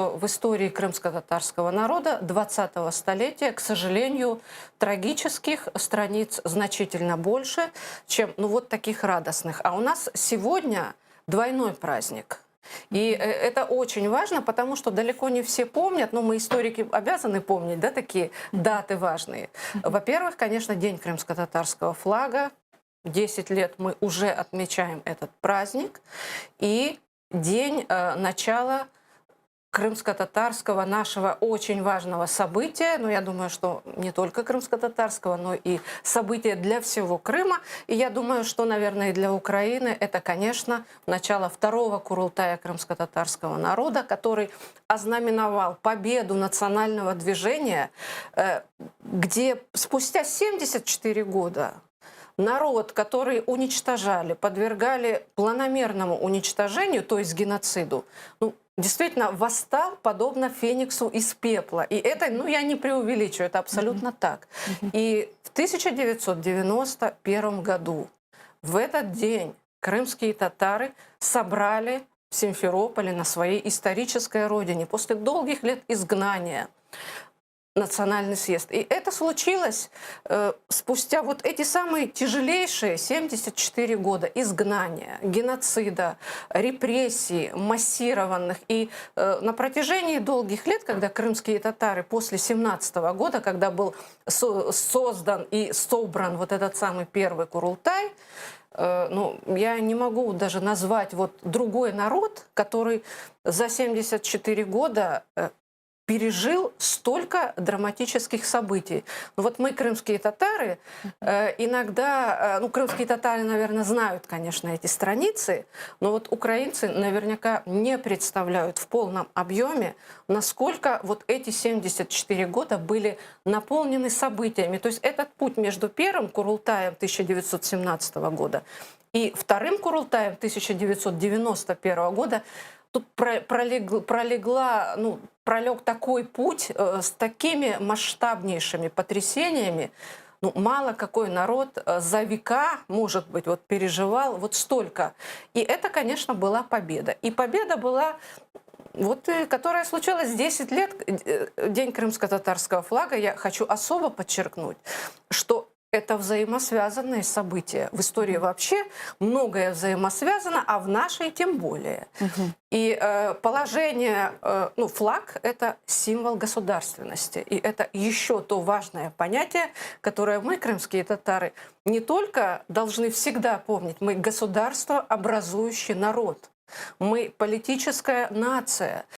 В истории крымско-татарского народа 20-го столетия, к сожалению, трагических страниц значительно больше, чем вот таких радостных. А у нас сегодня двойной праздник. И это очень важно, потому что далеко не все помнят, но мы, историки, обязаны помнить, да, такие даты важные. Во-первых, конечно, День крымско-татарского флага. 10 лет мы уже отмечаем этот праздник. И день начала крымско-татарского, нашего очень важного события, но я думаю, что не только крымско-татарского, но и события для всего Крыма. И я думаю, что, наверное, и для Украины это, конечно, начало второго Курултая крымско-татарского народа, который ознаменовал победу национального движения, где спустя 74 года народ, который уничтожали, подвергали планомерному уничтожению, то есть геноциду, действительно восстал подобно фениксу из пепла. И это, я не преувеличиваю, это абсолютно так. И в 1991 году, в этот день, крымские татары собрали в Симферополе, на своей исторической родине, после долгих лет изгнания, национальный съезд. И это случилось спустя вот эти самые тяжелейшие 74 года изгнания, геноцида, репрессий, массированных. И на протяжении долгих лет, когда крымские татары после 17 года, когда был создан и собран вот этот самый первый Курултай, я не могу даже назвать другой народ, который за 74 года пережил столько драматических событий. Мы, крымские татары, иногда, крымские татары, наверное, знают, конечно, эти страницы, но украинцы наверняка не представляют в полном объеме, насколько эти 74 года были наполнены событиями. То есть этот путь между первым Курултаем 1917 года и вторым Курултаем 1991 года, тут пролег такой путь с такими масштабнейшими потрясениями. Мало какой народ за века, может быть, переживал столько. И это, конечно, была победа. И победа была, которая случилась 10 лет, День крымско-татарского флага. Я хочу особо подчеркнуть, что это взаимосвязанные события. В истории вообще многое взаимосвязано, а в нашей тем более. И положение, флаг – это символ государственности. И это еще то важное понятие, которое мы, крымские татары, не только должны всегда помнить. Мы государство, образующий народ. Мы политическая нация.